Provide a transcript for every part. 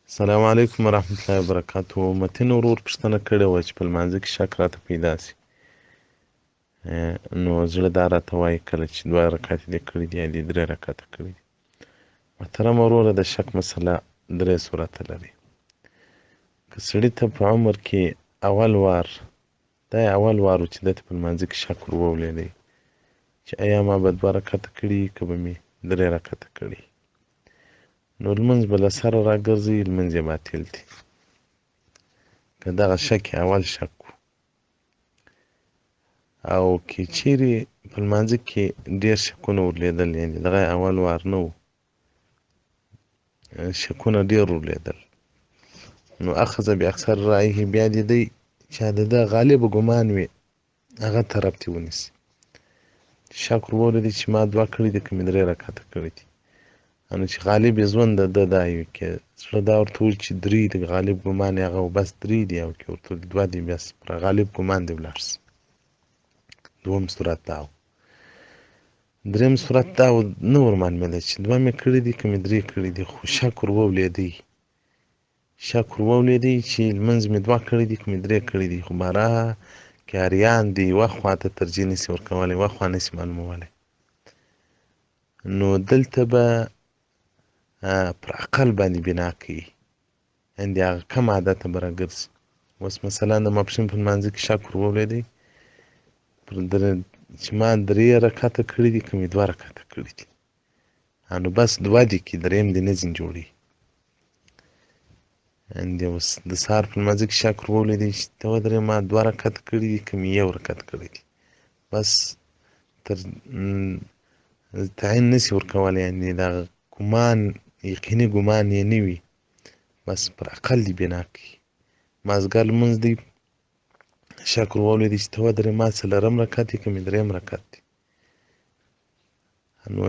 السلام علیکم ورحمة الله وبرکاته. متین ورور پوښتنه کړې وه چې په لمانځه کې شک راته پیدا سي، نو زړه دا راته وایي کله چې 2 رکعته دې کړي دي یا دې 3 رکعته کړي دي. محترم وروره، د شک مسله 3 صورته لري. که سړي ته په عمر کې اول وار و چې ده ته په لمانځه کې شک ور وولېدی چې ایا ما به 2 رکعته کړي که به مې 3 رکعته کړي، نو لمونځ به له سره راګرځي، لمونځ یې باطل دی. که دغه شک اول شک و او که چیرې په لمانځه کې ډېر شکونه ورلیدل، یعنې دغه اول وار نه و، شکونه ډېر ورلیدل، نو اخذ باکثر رایه، بیا د دی چې د ده غالب ګمان وي هغه طرف ته ونیسي. شک ور ولیدي چې ما 2 کړي دي که مې 3 رکعته کړي دي، نو چې غالب یې ژوند د ده دا وي، که زړه دا ورته وویل چې 3 دي، غالب ګمان یې هغه و بس 3 دي، او که ورته 2 دي بس پر غالب ګمان دې ولاړ سي. دوم صورت دا و. دریم صورت دا و نه ورمعلومېده چې 2 مې کړي دي که مې 3 کړي دي، خو شک ور وولېدی چې لمونځ مې 2 کړي دي که مې 3 کړي دي، خو بهرحال که اریان دي یوه خوا ته ترجیح نسي ورکولی، یوه خوا نسي معلومولی، نو دلته به پر عقل باندې بنا کوي، یعنې د هغه کم عادته به راګرځي. اوس مثلا د ماپښین په لمانځه کې شک ور وولېدی چې ما 3 رکعته کړي دي که مې 2 رکعته کړي دي، نو بس 2 دي کې 3یم دې نه ځینې جوړوي. اوس د سهار په لمانځه کې شک ور وولېدی چې ته ودرې ما 2 رکعته کړي دي که مې 1 رکعت کړی دی، بس تعین نسي ورکولی، یعنې دغه ګمان یقیني ګمان یې نه وي، بس پر عقل دې بنا کوي. مازدیګر لمونځ دی، شک ور وولېدی چې ته ودرې ما 4م رکعت دی که مې 3یم رکعت دی، نو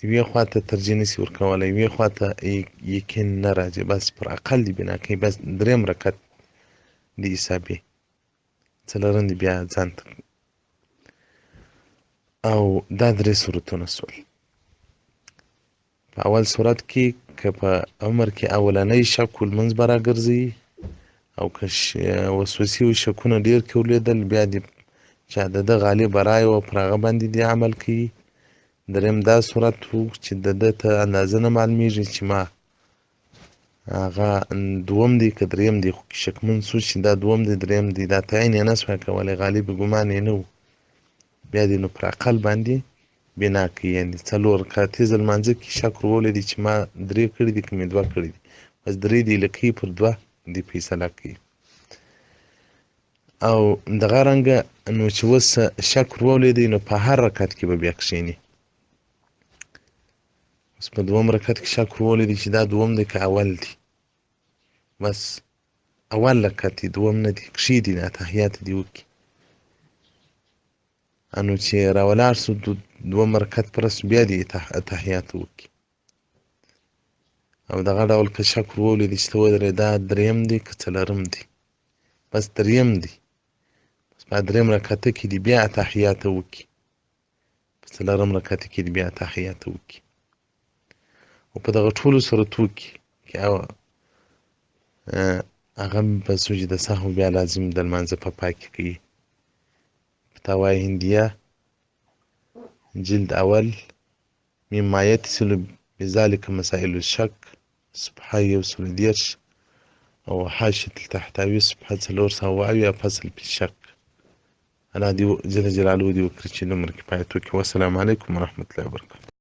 یوې خوا ته ترجیح نسي ورکولی، یوې خوا ته یقین نه راځي، بس پر عقل دې بنا کوي، بس 3یم رکعت دې حسابي، 4م دې بیا ځان ته. او دا 3 صورتونه سول. په اول صورت کې که په عمر کې اولنی شک و لمونځ به راګرځوي، او که وسوسې و شکونه ډېر کې ولیدل، بیا دې چې د ده غالبه رایه وه پر هغه باندې دې عمل کوي. 3یم دا صورت و چې د ده ته اندازه نه معلومیږي چې ما هغه 2م دی که 3یم دی، خو شکمن سو چې دا 2م دی 3یم دی، دا تعین یې نه سوای کولی، غالب ګمان یې نه و، بیا دې نو پر عقل باندې بنا کوي، یعنې 4 رکعتیزه لمانځه کې شک ور ولیدي چې ما 3 کړي دي که مې 2 کړي دي، بس 3 دې لکۍ پر 2 دې فیصله کوي. او دغه رنګه نو چې اوس شک ور ولیدی، نو په هر رکعت کې به بیا کښېني. اوس په 2م رکعت کې شک ور ولیدی چې دا 2م دی که اول دی، بس اول رکعت دی 2م نه دی، کښېدي نه، اتحیات دې وکړي. نو چې راولاړ سو 2م رکعت پوره سو، بیا دې اتحیات وکړي. او دغه ډول که شک ور ولیدی چې ته ودرې دا 3یم دی که 4م دی، بس 3یم دی، بس په 3م رکعته کې دې بیا اتحیات وکړي، په 4م رکعته کې دې بیا اتحیات وکړي. او په دغه ټولو صورتو کې هغه په سجده سهو بیا لازم د لمانځه په پای کې کوي. فتاوای هندیه جلد اول مما یتصل بذلك مسائل الشک، صفحه 130، او حاشیة التحتوی صفحه 420، فصل فی الشک. الله دې جل جلاله دې وکړي چې د عمر کفایت وکړي. والسلام علیکم ورحمة الله وبرکاته.